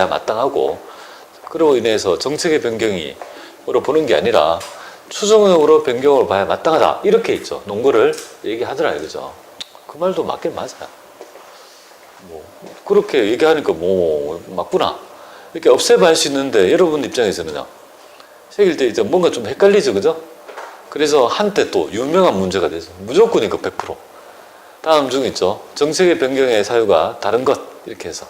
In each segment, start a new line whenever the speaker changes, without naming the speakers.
마땅하고, 그로 인해서 정책의 변경으로 보는 게 아니라 추정적으로 변경을 봐야 마땅하다, 이렇게 있죠. 논거를 얘기하더라 이거죠. 그 말도 맞긴 맞아요. 뭐 그렇게 얘기하니까 뭐 맞구나 이렇게 없애봐야 할 수 있는데, 여러분 입장에서는요, 새길 때 이제 뭔가 좀 헷갈리죠, 그죠? 그래서 한때 또 유명한 문제가 돼서 무조건이고 100%. 다음 중 있죠. 정책의 변경의 사유가 다른 것, 이렇게 해서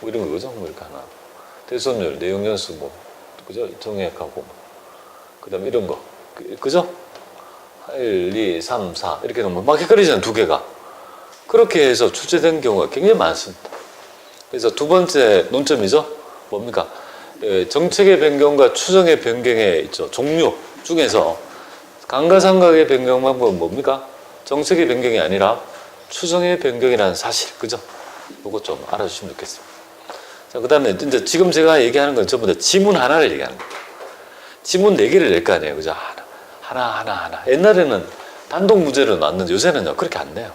뭐 이런 거죠. 뭐 이렇게 하나. 대손율, 내용연수, 뭐 그죠? 정액하고 그다음 이런 거, 그죠? 1, 2, 3, 4 이렇게 놓으면 막 헷갈리잖아요, 두 개가. 그렇게 해서 출제된 경우가 굉장히 많습니다. 그래서 두 번째 논점이죠. 뭡니까? 정책의 변경과 추정의 변경의 있죠. 종류 중에서 감가상각의 변경 방법은 뭡니까? 정책의 변경이 아니라 추정의 변경이라는 사실, 그죠? 이거 좀 알아주시면 좋겠습니다. 자, 그 다음에 이제 지금 제가 얘기하는 건 전부 다 지문 하나를 얘기하는 거예요. 지문 4개를 낼 거 아니에요, 그죠? 하나. 옛날에는 단독 문제로 놨는데 요새는요, 그렇게 안 내요.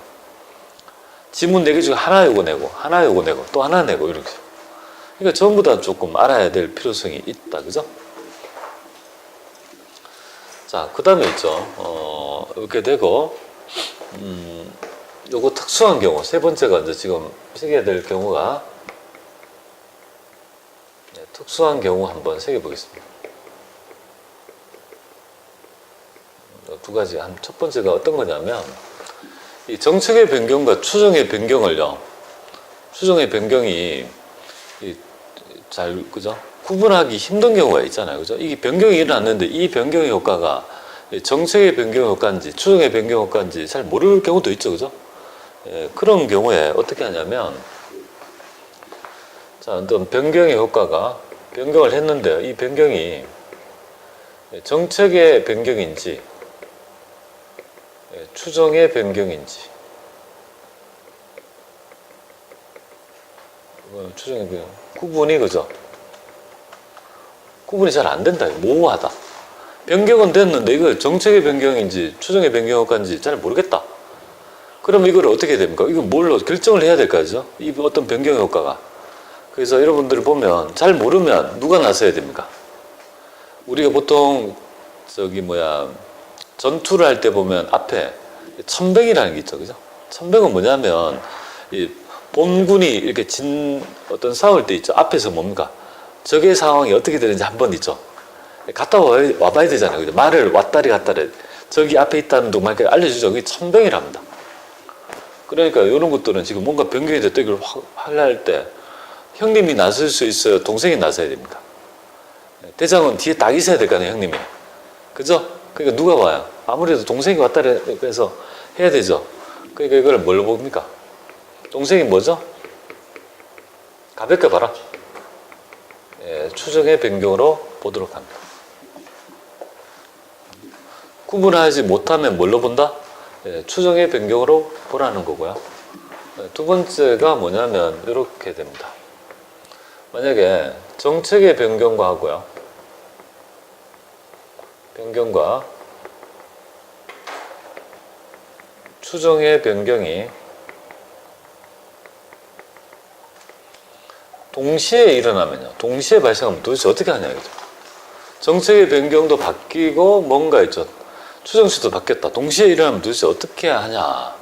지문 4개 중에 하나 요거 내고, 하나 요거 내고, 또 하나 내고, 이렇게. 그러니까 전부 다 조금 알아야 될 필요성이 있다, 그죠? 자, 그 다음에 있죠. 이렇게 되고, 요거 특수한 경우, 세 번째가 이제 지금 새겨야 될 경우가, 특수한 경우 한번 새겨보겠습니다. 두 가지. 첫 번째가 어떤 거냐면, 이 정책의 변경과 추정의 변경을요, 추정의 변경이 그죠? 구분하기 힘든 경우가 있잖아요, 그죠? 이게 변경이 일어났는데 이 변경의 효과가 정책의 변경 효과인지 추정의 변경 효과인지 잘 모를 경우도 있죠, 그죠? 그런 경우에 어떻게 하냐면, 자, 어떤 변경의 효과가 변경을 했는데 이 변경이 정책의 변경인지 추정의 변경인지, 추정의 변경 구분이, 그죠? 구분이 잘 안 된다, 모호하다. 변경은 됐는데 이거 정책의 변경인지 추정의 변경 효과인지 잘 모르겠다. 그럼 이걸 어떻게 해야 됩니까? 이거 뭘로 결정을 해야 될까, 그죠? 이 어떤 변경 효과가. 그래서 여러분들이 보면 잘 모르면 누가 나서야 됩니까? 우리가 보통 전투를 할 때 보면 앞에 천병이라는 게 있죠, 그죠? 천병은 뭐냐면 이 본군이 이렇게 어떤 싸울 때 있죠. 앞에서 뭡니까? 적의 상황이 어떻게 되는지 한번 있죠. 갔다 와봐야 되잖아요, 그죠? 말을 왔다리 갔다리, 저기 앞에 있다는 동안 알려주죠. 그게 천병이랍니다. 그러니까 이런 것들은 지금 뭔가 변경이 됐다 이걸 하려할 때 형님이 나설 수 있어요, 동생이 나서야 됩니까? 대장은 뒤에 딱 있어야 될 거 아니에요, 형님이. 그죠? 그러니까 누가 와요? 아무래도 동생이 왔다리 해서 해야 되죠. 그러니까 이걸 뭘로 봅니까? 동생이 뭐죠? 가볍게 봐라. 추정의 변경으로 보도록 합니다. 구분하지 못하면 뭘로 본다? 추정의 변경으로 보라는 거고요. 두 번째가 뭐냐면 이렇게 됩니다. 만약에 정책의 변경과 하고요, 변경과 추정의 변경이 동시에 일어나면요, 동시에 발생하면 도대체 어떻게 하냐, 이거죠. 정책의 변경도 바뀌고 뭔가 있죠, 추정치도 바뀌었다. 동시에 일어나면 도대체 어떻게 하냐.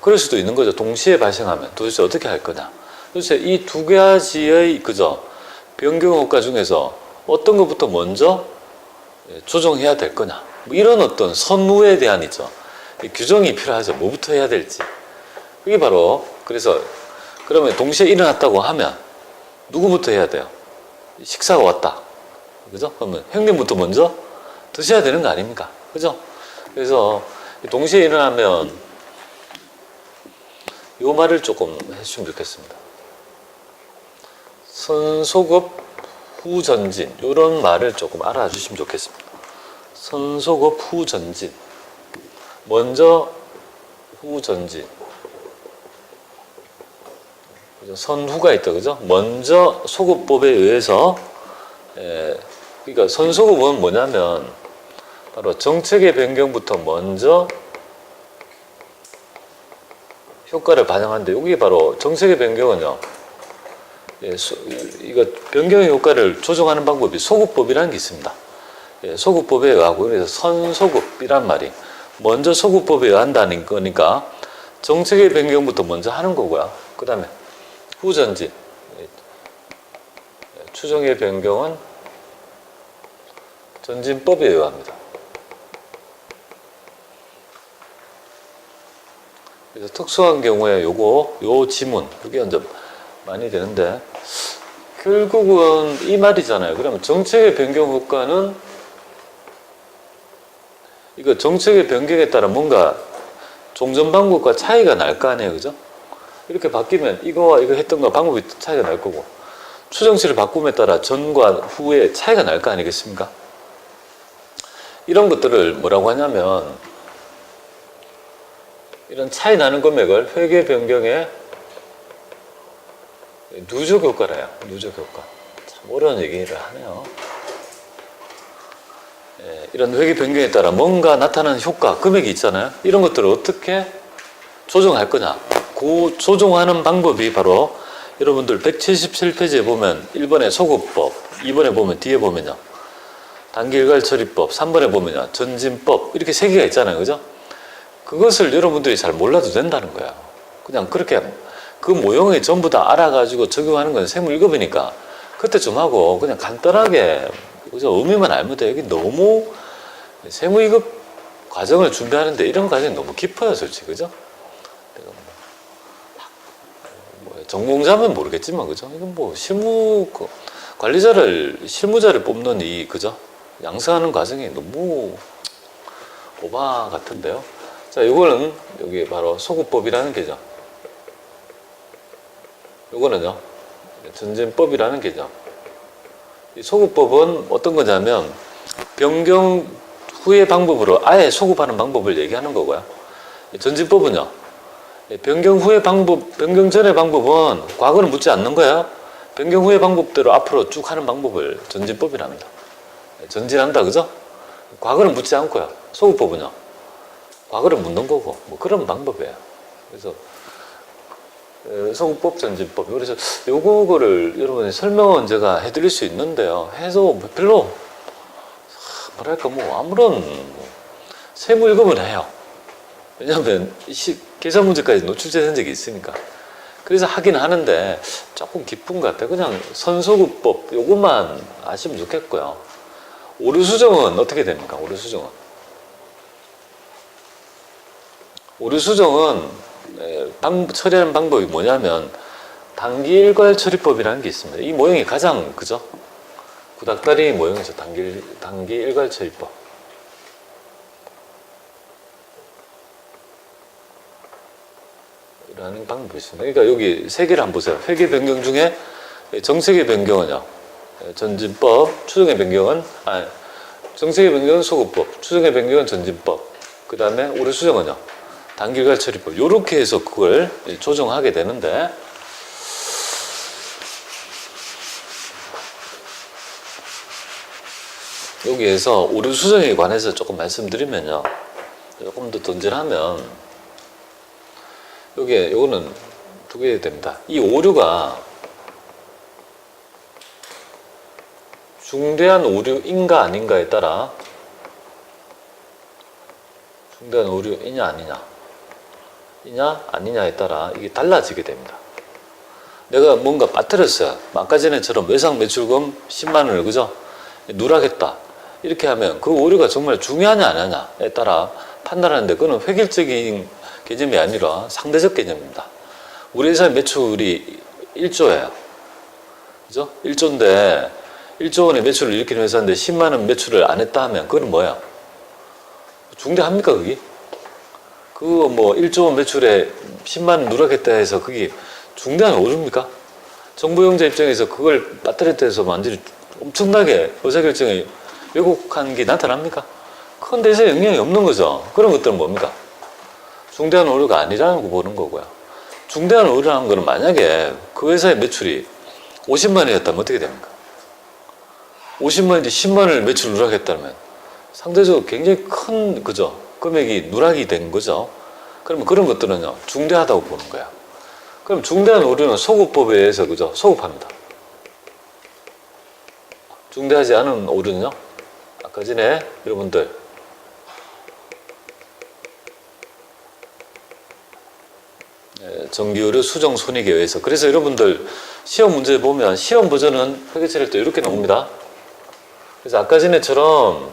그럴 수도 있는 거죠. 동시에 발생하면 도대체 어떻게 할 거냐. 도대체 이 두 가지의, 그죠, 변경 효과 중에서 어떤 것부터 먼저 조정해야 될 거냐. 뭐 이런 어떤 선무에 대한 있죠, 규정이 필요하죠. 뭐부터 해야 될지. 그게 바로, 그래서 그러면 동시에 일어났다고 하면 누구부터 해야 돼요? 식사가 왔다, 그죠? 그러면 형님부터 먼저 드셔야 되는 거 아닙니까? 그죠? 그래서 동시에 일어나면 요 말을 조금 해주시면 좋겠습니다. 선소급 후전진, 요런 말을 조금 알아주시면 좋겠습니다. 선소급 후전진, 먼저 후전진, 선후가 있다, 그죠? 먼저 소급법에 의해서, 그러니까 선소급은 뭐냐면 바로 정책의 변경부터 먼저 효과를 반영하는데, 여기 바로 정책의 변경은요, 예, 이거 변경의 효과를 조정하는 방법이 소급법이라는 게 있습니다. 예, 소급법에 의하고, 그래서 선소급이란 말이 먼저 소급법에 의한다는 거니까 정책의 변경부터 먼저 하는 거고요. 그 다음에 후전진, 추정의 변경은 전진법에 의합니다. 그래서 특수한 경우에 요 지문, 이게 이제 많이 되는데, 결국은 이 말이잖아요. 그러면 정책의 변경 효과는, 이거 정책의 변경에 따라 뭔가 종전 방법과 차이가 날 거 아니에요. 그죠? 이렇게 바뀌면 이거와 이거 했던 거 방법이 차이가 날 거고, 추정치를 바꿈에 따라 전과 후에 차이가 날 거 아니겠습니까? 이런 것들을 뭐라고 하냐면, 이런 차이 나는 금액을 회계 변경의 누적 효과래요. 누적 효과. 참 어려운 얘기를 하네요. 예, 이런 회계 변경에 따라 뭔가 나타나는 효과, 금액이 있잖아요. 이런 것들을 어떻게 조정할 거냐. 그 조정하는 방법이 바로 여러분들 177페이지에 보면 1번에 소급법, 2번에 보면 뒤에 보면요. 단기일괄처리법, 3번에 보면요. 전진법, 이렇게 세 개가 있잖아요. 그죠? 그것을 여러분들이 잘 몰라도 된다는 거야. 그냥 그렇게 그 모형을 전부 다 알아가지고 적용하는 건 세무 1급이니까 그때 좀 하고 그냥 간단하게, 그죠? 의미만 알면 돼. 여기 너무 세무 2급 과정을 준비하는데 이런 과정이 너무 깊어요, 솔직히. 그죠? 전공자면 모르겠지만, 그죠? 이건 뭐 실무자를 뽑는 이, 그죠? 양성하는 과정이 너무 오바 같은데요. 자, 이거는 여기 바로 소급법이라는 개념. 이거는요, 전진법이라는 개념. 이 소급법은 어떤 거냐면 변경 후의 방법으로 아예 소급하는 방법을 얘기하는 거고요. 전진법은요, 변경 후의 방법, 변경 전의 방법은 과거를 묻지 않는 거예요. 변경 후의 방법대로 앞으로 쭉 하는 방법을 전진법이랍니다. 전진한다, 그죠? 과거를 묻지 않고요. 소급법은요, 과거를 묻는 거고, 뭐 그런 방법이에요. 그래서 소급법, 전진법. 그래서 요거를 여러분이 설명은 제가 해드릴 수 있는데요. 해서 별로 뭐랄까 뭐 아무런 세무 1급은 해요. 왜냐하면 계산 문제까지 노출된 적이 있으니까. 그래서 하긴 하는데 조금 기쁜 것 같아요. 그냥 선소급법 요것만 아시면 좋겠고요. 오류수정은 어떻게 됩니까? 오류수정은 처리하는 방법이 뭐냐면 단기일괄처리법이라는 게 있습니다. 이 모형이 가장, 그죠? 구닥다리 모형이죠. 단기일괄처리법. 라는 방법이 있습니다. 그러니까 여기 세 개를 한번 보세요. 회계 변경 중에 정책의 변경은요, 전진법, 추정의 변경은, 정책의 변경은 소급법, 추정의 변경은 전진법, 그 다음에 오류수정은요, 단기일괄 처리법. 요렇게 해서 그걸 조정하게 되는데, 여기에서 오류수정에 관해서 조금 말씀드리면요, 조금 더 던질하면, 요거는 두 개 됩니다. 이 오류가 중대한 오류인가 아닌가에 따라, 중대한 오류이냐 아니냐에 따라 이게 달라지게 됩니다. 내가 뭔가 빠뜨렸어요. 아까 전에처럼 외상 매출금 10만 원을, 그죠? 누락했다. 이렇게 하면 그 오류가 정말 중요하냐 안 하냐에 따라 판단하는데, 그거는 획일적인 개념이 아니라 상대적 개념입니다. 우리 회사의 매출이 1조예요. 그죠? 1조인데 1조 원의 매출을 일으키는 회사인데 10만 원 매출을 안 했다 하면 그건 뭐야? 중대합니까, 그게? 그거 뭐 1조 원 매출에 10만 원 누락했다 해서 그게 중대한 오류입니까? 정부 영자 입장에서 그걸 빠뜨렸다 해서 완전히 엄청나게 의사결정이 왜곡한 게 나타납니까? 그건 대세에 영향이 없는 거죠. 그런 것들은 뭡니까? 중대한 오류가 아니라는 거 보는 거고요. 중대한 오류라는 거는 만약에 그 회사의 매출이 50만 원이었다면 어떻게 됩니까? 50만 원인데 10만 원을 매출 누락했다면 상대적으로 굉장히 큰, 그죠? 금액이 누락이 된 거죠. 그러면 그런 것들은요, 중대하다고 보는 거야. 그럼 중대한 오류는 소급법에 의해서 그죠? 소급합니다. 중대하지 않은 오류는요? 아까 전에 여러분들 정기오류 수정 손익에 의해서. 그래서 여러분들 시험 문제 보면 시험 버전은 회계 처리할 때 이렇게 나옵니다. 그래서 아까 전에처럼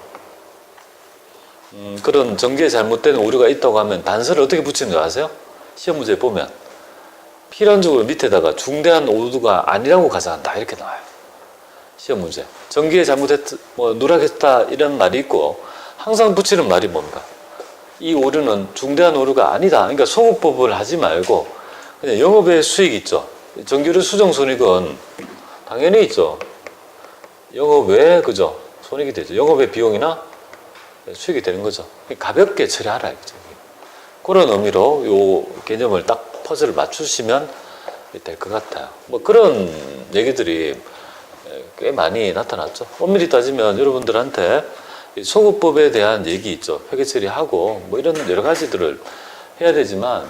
그런 전기에 잘못된 오류가 있다고 하면 단서를 어떻게 붙이는 줄 아세요? 시험 문제 보면 필연적으로 밑에다가 중대한 오류가 아니라고 가정한다 이렇게 나와요. 시험 문제. 전기에 누락했다 이런 말이 있고 항상 붙이는 말이 뭡니까? 이 오류는 중대한 오류가 아니다. 그러니까 소급법을 하지 말고 그냥 영업의 수익 있죠. 전기오류 수정 손익은 당연히 있죠. 영업 외에 그죠? 손익이 되죠. 영업의 비용이나 수익이 되는 거죠. 가볍게 처리하라 이거죠. 그런 의미로 요 개념을 딱 퍼즐을 맞추시면 될 것 같아요. 뭐 그런 얘기들이 꽤 많이 나타났죠. 엄밀히 따지면 여러분들한테 소급법에 대한 얘기 있죠. 회계 처리하고 뭐 이런 여러 가지들을 해야 되지만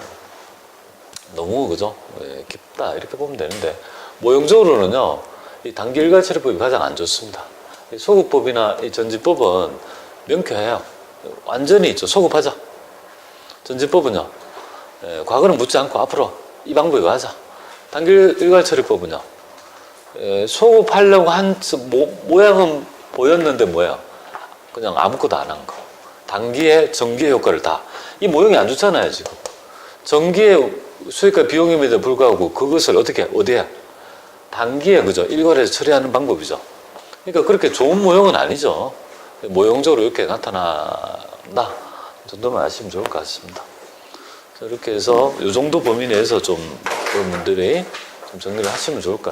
너무 그죠? 깊다 이렇게 보면 되는데 모형적으로는요. 이 단기 일괄 처리법이 가장 안 좋습니다. 이 소급법이나 이 전지법은 명쾌해요. 완전히 있죠. 소급하자. 전지법은요. 과거는 묻지 않고 앞으로 이 방법에 가자. 단기 일괄 처리법은요. 소급하려고 한 모양은 보였는데 뭐예요? 그냥 아무것도 안 한 거. 단기에 전기의 효과를 다. 이 모형이 안 좋잖아요, 지금. 전기의 수익과 비용임에도 불구하고 그것을 어떻게, 어디에? 단기에, 그죠? 일괄해서 처리하는 방법이죠. 그러니까 그렇게 좋은 모형은 아니죠. 모형적으로 이렇게 나타난다. 이 정도만 아시면 좋을 것 같습니다. 이렇게 해서 이 정도 범위 내에서 좀 그런 분들이 좀 정리를 하시면 좋을 것 같아요.